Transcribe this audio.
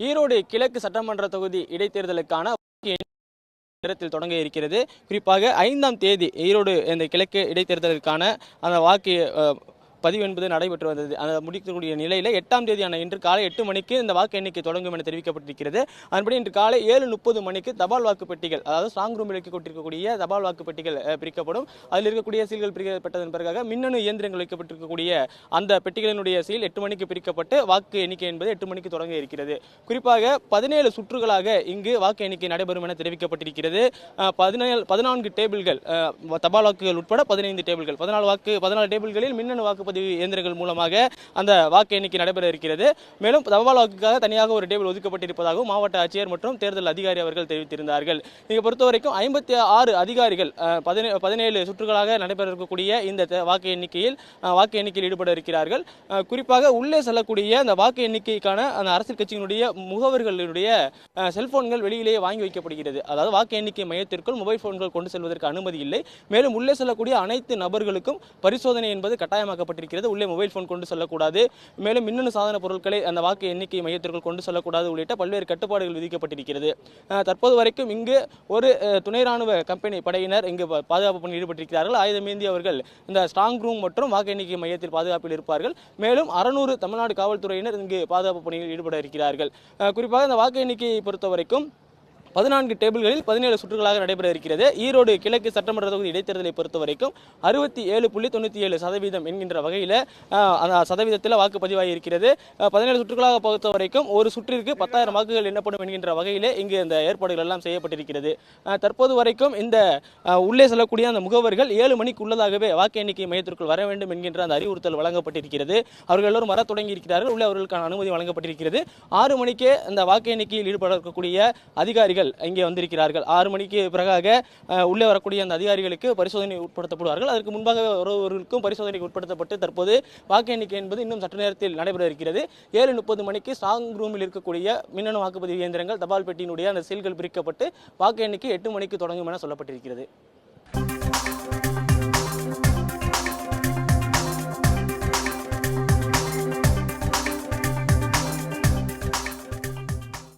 ஈரோடு கிழக்கு சட்டமன்ற தொகுதி இடைத்தேர்தலுக்கான நேரத்தில் தொடங்க இருக்கிறது. குறிப்பாக 5ஆம் தேதி ஈரோடு இந்த கிழக்கு இடைத்தேர்தலுக்கான அந்த வாக்கு பதிவு என்பது நடைபெற்று வந்தது. அதை முடிக்கக்கூடிய நிலையில் 8ஆம் தேதியான இன்று காலை 8 மணிக்கு இந்த வாக்கு எண்ணிக்கை தொடங்கும் என தெரிவிக்கப்பட்டிருக்கிறது. அதன்படி இன்று காலை 7:30 மணிக்கு தபால் வாக்கு பெட்டிகள், அதாவது ஸ்ட்ராங் ரூமில் வைக்கப்பட்டிருக்கக்கூடிய தபால் வாக்கு பெட்டிகள் பிரிக்கப்படும். அதில் இருக்கக்கூடிய சீல்கள் பிரிக்கப்பட்டதன் பிறகாக மின்னணு இயந்திரங்கள் வைக்கப்பட்டிருக்கக்கூடிய அந்த பெட்டிகளினுடைய சீல் 8 மணிக்கு பிரிக்கப்பட்டு வாக்கு எண்ணிக்கை என்பது 8 மணிக்கு தொடங்க இருக்கிறது. குறிப்பாக 17 சுற்றுகளாக இங்கு வாக்கு எண்ணிக்கை நடைபெறும் என தெரிவிக்கப்பட்டிருக்கிறது. 14 டேபிள்கள், தபால் வாக்குகள் உட்பட 15 டேபிள்கள், 14 டேபிள்களில் மின்னணு வாக்குப்பதிவு இயந்திரங்கள் மூலமாக அந்த வாக்கு எண்ணிக்கை நடைபெற இருக்கிறது. மேலும் தபால் வாக்குக்காக தனியாக ஒரு டேபிள் ஒதுக்கப்பட்டிருப்பதாகவும் மாவட்ட ஆட்சியர் மற்றும் தேர்தல் அதிகாரி அவர்கள் தெரிவித்திருந்தார்கள். இதை பொறுத்தவரைக்கும் 56 அதிகாரிகள் 17 சுற்றுகளாக நடைபெற இருக்கக்கூடிய இந்த வாக்கு எண்ணிக்கையில் ஈடுபட இருக்கிறார்கள். குறிப்பாக உள்ளே செல்லக்கூடிய அந்த வாக்கு எண்ணிக்கைக்கான அந்த அரசியல் கட்சியினுடைய முகவர்களுடைய செல்போன்கள் வெளியிலேயே வாங்கி வைக்கப்படுகிறது. அதாவது வாக்கு எண்ணிக்கை மையத்திற்குள் மொபைல் போன்கள் கொண்டு செல்வதற்கு அனுமதி இல்லை. மேலும் உள்ளே செல்லக்கூடிய அனைத்து நபர்களுக்கும் பரிசோதனை என்பது கட்டாயமாக்கப்பட்டிருக்கிறது. உள்ளே மொபைல் போன் கொண்டு செல்லக்கூடாது, மேலும் மின்னணு சாதன பொருட்களை அந்த வாக்கு எண்ணிக்கை மையத்திற்குள் கொண்டு செல்லக்கூடாது உள்ளிட்ட பல்வேறு கட்டுப்பாடுகள் விதிக்கப்பட்டிருக்கிறது. தற்போது வரைக்கும் இங்கு ஒரு துணை ராணுவ கம்பெனி படையினர் இங்கு பாதுகாப்பு பணியில் ஈடுபட்டிருக்கிறார்கள். ஆயுதமேந்தி அவர்கள் இந்த ஸ்ட்ராங் ரூம் மற்றும் வாக்கு எண்ணிக்கை மையத்தில் பாதுகாப்பில் இருப்பார்கள். மேலும் 600 தமிழ்நாடு காவல்துறையினர் இங்கு பாதுகாப்பு பணியில் ஈடுபட இருக்கிறார்கள். குறிப்பாக இந்த வாக்கு எண்ணிக்கையை பொறுத்தவரைக்கும் 14 டேபிள்களில் 17 சுற்றுகளாக நடைபெற இருக்கிறது. ஈரோடு கிழக்கு சட்டமன்ற தொகுதி இடைத்தேர்தலை பொறுத்தவரைக்கும் 67.97% என்கின்ற வகையில் அந்த சதவீதத்தில் வாக்குப்பதிவாகி இருக்கிறது. 17 சுற்றுகளாக பொறுத்தவரைக்கும் ஒரு சுற்றிற்கு 10,000 வாக்குகள் எண்ணப்படும் என்கின்ற வகையில் இங்கு இந்த ஏற்பாடுகள் எல்லாம் செய்யப்பட்டிருக்கிறது. தற்போது வரைக்கும் இந்த உள்ளே செல்லக்கூடிய அந்த முகவர்கள் 7 மணிக்கு உள்ளதாகவே வாக்கு எண்ணிக்கை மையத்திற்குள் வர வேண்டும் என்கின்ற அந்த அறிவுறுத்தல் வழங்கப்பட்டிருக்கிறது. அவர்கள் எல்லோரும் வர தொடங்கி இருக்கிறார்கள். உள்ளே அவர்களுக்கான அனுமதி வழங்கப்பட்டிருக்கிறது. 6 மணிக்கே இந்த வாக்கு எண்ணிக்கையில் ஈடுபட இருக்கக்கூடிய அதிகாரிகள் இங்கே வந்திருக்கிறார்கள். 6 மணிக்கு பிறகாக உள்ளே வரக்கூடிய அந்த அதிகாரிகளுக்கு பரிசோதனை உட்படுத்தப்படுவார்கள். அதற்கு முன்பாக ஒருவருக்கும் பரிசோதனைக்கு உட்படுத்தப்பட்டு தற்போது வாக்கு எண்ணிக்கை என்பது இன்னும் சற்று நேரத்தில் நடைபெற இருக்கிறது. 7:30 மணிக்கு ஸ்ட்ராங் ரூமில் இருக்கக்கூடிய மின்னணு வாக்குப்பதிவு இயந்திரங்கள், தபால் பெட்டியினுடைய அந்த சீல்கள் பிரிக்கப்பட்டு வாக்கு எண்ணிக்கை 8 மணிக்கு தொடங்கும் என சொல்லப்பட்டிருக்கிறது.